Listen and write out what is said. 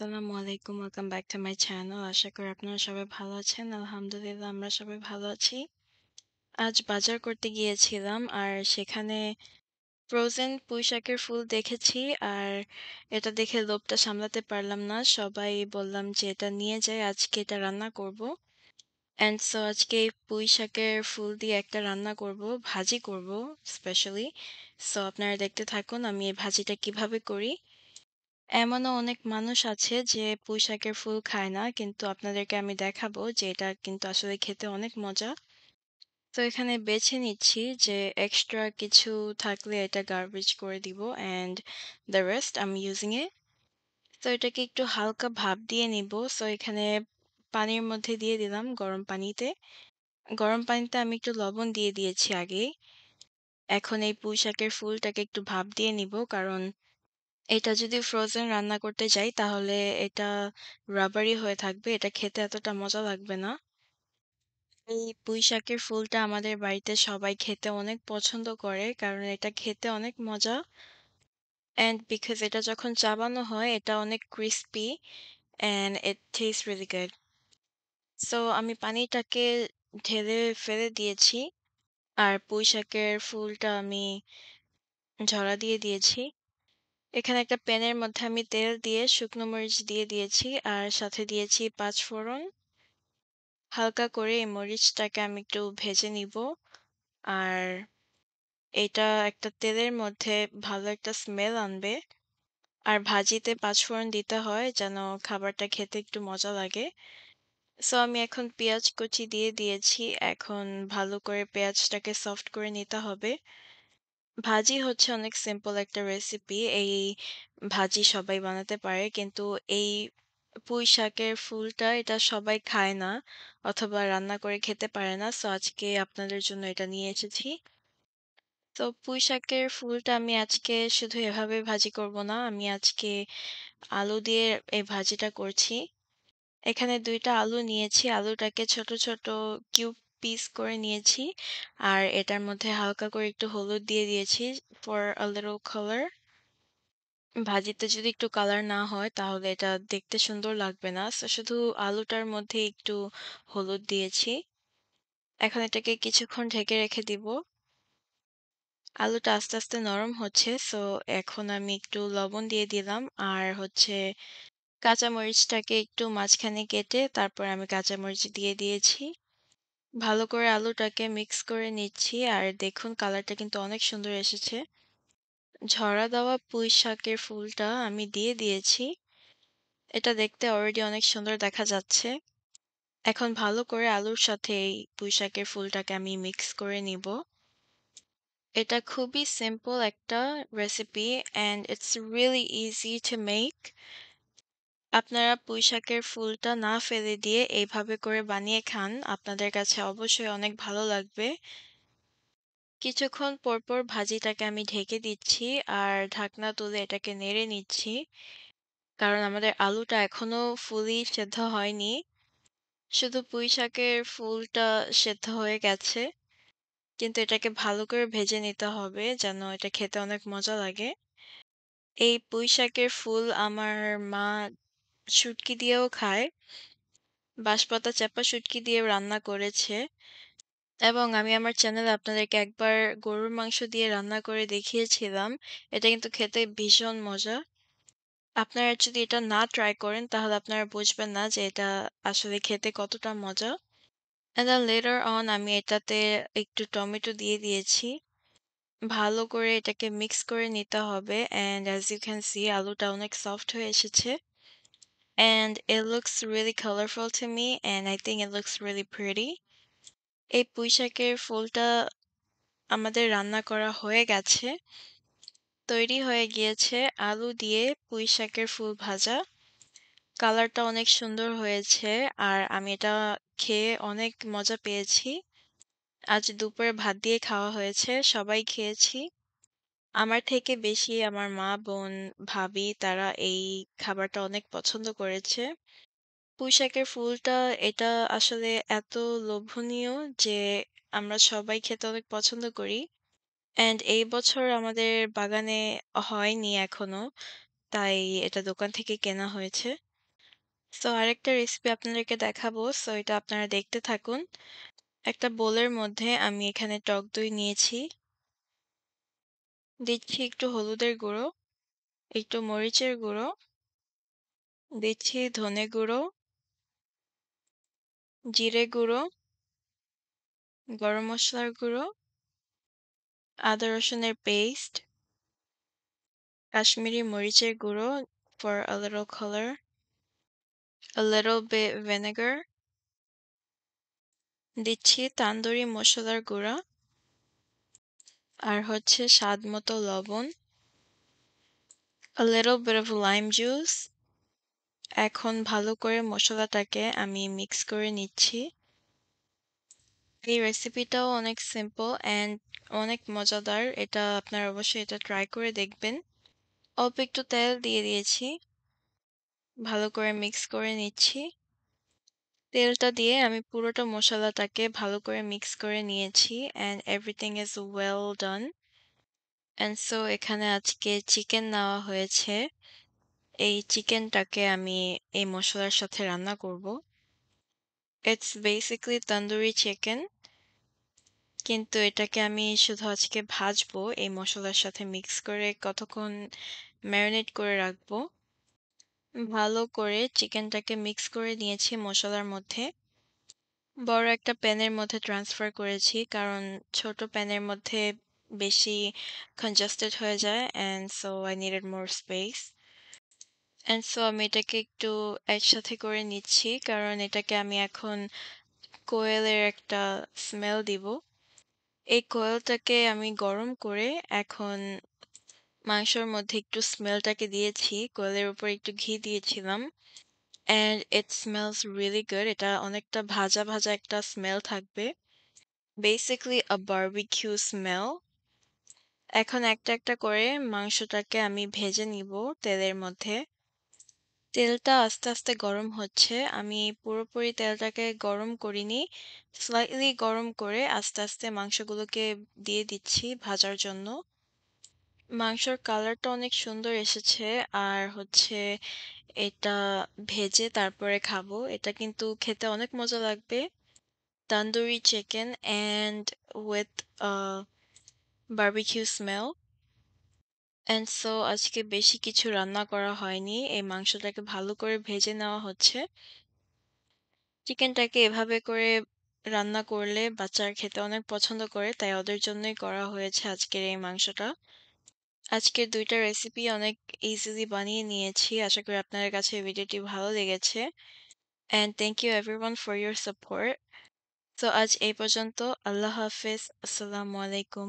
আসসালামু আলাইকুম। Welcome back to my channel. আশা করি আপনারা সবাই ভালো আছেন। আলহামদুলিল্লাহ আমরা সবাই ভালো আছি। আজ বাজার করতে গিয়েছিলাম আর সেখানে ফ্রোজেন পুঁইশাকের ফুল দেখেছি আর এটা দেখে লোভটা সামলাতে পারলাম না। সবাই বললাম যে এটা নিয়ে যাই, আজকে এটা রান্না করব। অ্যান্ড সো আজকে এই পুঁইশাকের ফুল দিয়ে একটা রান্না করব, ভাজি করব স্পেশালি। সো আপনারা দেখতে থাকুন আমি এই ভাজিটা কিভাবে করি। এমনও অনেক মানুষ আছে যে পুঁইশাকের ফুল খায় না। কিন্তু আপনাদেরকে আমি দেখাবো যে এটা কিন্তু আসলে খেতে অনেক মজা। তো এখানে বেছে নিচ্ছি যে এক্সট্রা কিছু থাকলে এটা গার্বেজ করে দিব and the rest I am using it. তো এটাকে একটু হালকা ভাপ দিয়ে নিব। সো এখানে পানির মধ্যে দিয়ে দিলাম গরম পানিতে। গরম পানিতে আমি একটু লবণ দিয়ে দিয়েছি আগেই। এখন এই পুঁইশাকের ফুলটাকে একটু ভাপ দিয়ে নিব কারণ এটা যদি ফ্রোজেন রান্না করতে যাই তাহলে এটা রাবারি হয়ে থাকবে। এটা খেতে এতটা মজা লাগবে না। এই পুঁইশাকের ফুলটা আমাদের বাড়িতে সবাই খেতে অনেক পছন্দ করে কারণ এটা খেতে অনেক মজা। অ্যান্ড বিকজ এটা যখন চাবানো হয় এটা অনেক crispy and it test really good. So আমি পানিটাকে ঢেলে ফেলে দিয়েছি আর পুঁইশাকের ফুলটা আমি ঝরা দিয়ে দিয়েছি। এখানে একটা প্যানের মধ্যে আমি তেল দিয়ে শুকনো মরিচ দিয়ে দিয়েছি আর সাথে দিয়েছি পাঁচফোড়ন। হালকা করে এই মরিচটাকে আমি একটু ভেজে নিব। আর এটা একটা তেলের মধ্যে ভালো একটা স্মেল আনবে। আর ভাজিতে পাঁচফোড়ন দিতে হয় যেন খাবারটা খেতে একটু মজা লাগে। সো আমি এখন পেঁয়াজ কুচি দিয়ে দিয়েছি। এখন ভালো করে পেঁয়াজটাকে সফট করে নিতে হবে। ভাজি হচ্ছে অনেক সিম্পল একটা রেসিপি। এই ভাজি সবাই বানাতে পারে। কিন্তু এই পুঁইশাকের ফুলটা এটা সবাই খায় না অথবা রান্না করে খেতে পারে না। সো আজকে আপনাদের জন্য এটা নিয়ে এসেছি। তো পুঁইশাকের ফুলটা আমি আজকে শুধু এভাবে ভাজি করব না। আমি আজকে আলু দিয়ে এই ভাজিটা করছি। এখানে ২ টা আলু নিয়েছি। আলুটাকে ছোট, ছোট কিউব পিস করে নিয়েছি। আর এটার মধ্যে হালকা করে একটু হলুদ দিয়ে দিয়েছি for a little color। ভাজিতে যদি একটু কালার না হয় তাহলে এটা দেখতে সুন্দর লাগবে না। সো শুধু আলুটার মধ্যে একটু হলুদ দিয়েছি। এখন এটাকে কিছুক্ষণ ঢেকে রেখে দিব। আলুটা আস্তে, আস্তে নরম হচ্ছে। সো এখন আমি একটু লবণ দিয়ে দিলাম। আর হচ্ছে কাঁচামরিচটাকে একটু মাঝখানে কেটে তারপর আমি কাঁচামরিচ দিয়ে দিয়েছি। ভালো করে আলুটাকে মিক্স করে নিচ্ছি। আর দেখুন কালারটা কিন্তু অনেক সুন্দর এসেছে। ঝরা দেওয়া পুঁইশাকের ফুলটা আমি দিয়ে দিয়েছি। এটা দেখতে অলরেডি অনেক সুন্দর দেখা যাচ্ছে। এখন ভালো করে আলুর সাথে এই পুঁইশাকের ফুলটাকে আমি মিক্স করে নিব। এটা খুবই সিম্পল একটা recipe and it's really easy to make. আপনারা পুঁইশাকের ফুলটা না ফেলে দিয়ে এইভাবে করে বানিয়ে খান। আপনাদের কাছে অবশ্যই অনেক ভালো লাগবে। কিছুক্ষণ পর, পর ভাজিটাকে আমি ঢেকে দিচ্ছি আর ঢাকনা তুলে এটাকে নেড়ে নিচ্ছি। কারণ আমাদের আলুটা এখনো ফুলি সেদ্ধ হয়নি। শুধু পুঁইশাকের ফুলটা সেদ্ধ হয়ে গেছে। কিন্তু এটাকে ভালো করে ভেজে নিতে হবে যেন এটা খেতে অনেক মজা লাগে। এই পুঁইশাকের ফুল আমার মা শুটকি দিয়েও খায়। বাঁশপাতা চেপা শুটকি দিয়ে রান্না করেছে এবং আমি আমার চ্যানেলে আপনাদেরকে একবার গরুর মাংস দিয়ে রান্না করে দেখিয়েছিলাম। এটা কিন্তু খেতে ভীষণ মজা। আপনারা যদি এটা না ট্রাই করেন তাহলে আপনারা বুঝবেন না যে এটা আসলে খেতে কতটা মজা। And then later on আমি এটাতে একটু টমেটো দিয়ে দিয়েছি। ভালো করে এটাকে মিক্স করে নিতে হবে and as you can see আলুটা অনেক সফট হয়ে এসেছে and it looks really colorful to me and I think it looks really pretty। এই পুঁইশাকের ফুলটা আমাদের রান্না করা হয়ে গেছে। তৈরি হয়ে গিয়েছে আলু দিয়ে পুঁইশাকের ফুল ভাজা। কালারটা অনেক সুন্দর হয়েছে আর আমি এটা খেয়ে অনেক মজা পেয়েছি। আজ দুপুরে ভাত দিয়ে খাওয়া হয়েছে, সবাই খেয়েছি। আমার থেকে বেশি আমার মা, বোন, ভাবি তারা এই খাবারটা অনেক পছন্দ করেছে। পুঁইশাকের ফুলটা এটা আসলে এত লোভনীয় যে আমরা সবাই খেতে অনেক পছন্দ করি। অ্যান্ড এই বছর আমাদের বাগানে হয়নি এখনো, তাই এটা দোকান থেকে কেনা হয়েছে। সো আরেকটা রেসিপি আপনাদেরকে দেখাবো। সো এটা আপনারা দেখতে থাকুন। একটা বোলের মধ্যে আমি এখানে টক দই নিয়েছি। দিচ্ছি একটু হলুদের গুঁড়ো, একটু মরিচের গুঁড়ো, দিচ্ছি ধনে গুঁড়ো, জিরে গুঁড়ো, গরম মসলার গুঁড়ো, আদা রসুনের পেস্ট, কাশ্মীরি মরিচের গুঁড়ো for a little color, a little bit vinegar, দিচ্ছি তান্দুরি মসলার গুঁড়া আর হচ্ছে স্বাদ মতো লবণ, a little bit of lime juice। এখন ভালো করে মসলাটাকে আমি মিক্স করে নিচ্ছি। এই রেসিপিটাও অনেক সিম্পল অ্যান্ড অনেক মজাদার। এটা আপনারা অবশ্যই এটা ট্রাই করে দেখবেন। অল্প একটু তেল দিয়ে দিয়েছি। ভালো করে মিক্স করে নিচ্ছি। তেলটা দিয়ে আমি পুরোটা মসলাটাকে ভালো করে মিক্স করে নিয়েছি and everything is well done. And so এখানে আজকে চিকেন নেওয়া হয়েছে। এই চিকেনটাকে আমি এই মসলার সাথে রান্না করব। ইটস বেসিক্যালি তন্দুরি চিকেন, কিন্তু এটাকে আমি শুধু আজকে ভাজবো এই মসলার সাথে মিক্স করে কতক্ষণ ম্যারিনেট করে রাখবো। ভালো করে চিকেনটাকে মিক্স করে নিয়েছি মসলার মধ্যে। বড় একটা প্যানের মধ্যে ট্রান্সফার করেছি কারণ ছোট প্যানের মধ্যে বেশি congested হয়ে যায় and so I needed more space. And so আমি এটাকে একটু একসাথে করে নিচ্ছি কারণ এটাকে আমি এখন কোয়েলের একটা স্মেল দিব। এই কোয়েলটাকে আমি গরম করে এখন মাংসের মধ্যে একটু স্মেলটাকে দিয়েছি। কোয়েলের উপর একটু ঘি দিয়েছিলাম। And it smells really good. এটা অনেকটা ভাজা, ভাজা একটা স্মেল থাকবে। Basically a barbecue smell. এখন একটা, একটা করে মাংসটাকে আমি ভেজে নিব তেলের মধ্যে। তেলটা আস্তে, আস্তে গরম হচ্ছে। আমি পুরোপুরি তেলটাকে গরম করিনি। স্লাইটলি গরম করে আস্তে, আস্তে মাংসগুলোকে দিয়ে দিচ্ছি ভাজার জন্য। মাংসর কালারটা অনেক সুন্দর এসেছে আর হচ্ছে এটা ভেজে তারপরে খাবো। এটা কিন্তু খেতে অনেক মজা লাগবে। Tandoori chicken and with a barbecue smell. And so আজকে বেশি কিছু রান্না করা হয়নি। এই মাংসটাকে ভালো করে ভেজে নেওয়া হচ্ছে। চিকেনটাকে এভাবে করে রান্না করলে বাচ্চারা খেতে অনেক পছন্দ করে, তাই ওদের জন্যই করা হয়েছে আজকের এই মাংসটা। আজকের ২ টা রেসিপি অনেক ইজিলি বানিয়ে নিয়েছি। আশা করি আপনাদের কাছে ভিডিওটি ভালো লেগেছে। And thank you everyone for your support. তো আজ এই পর্যন্ত। আল্লাহ হাফেজ। আসসালামু আলাইকুম।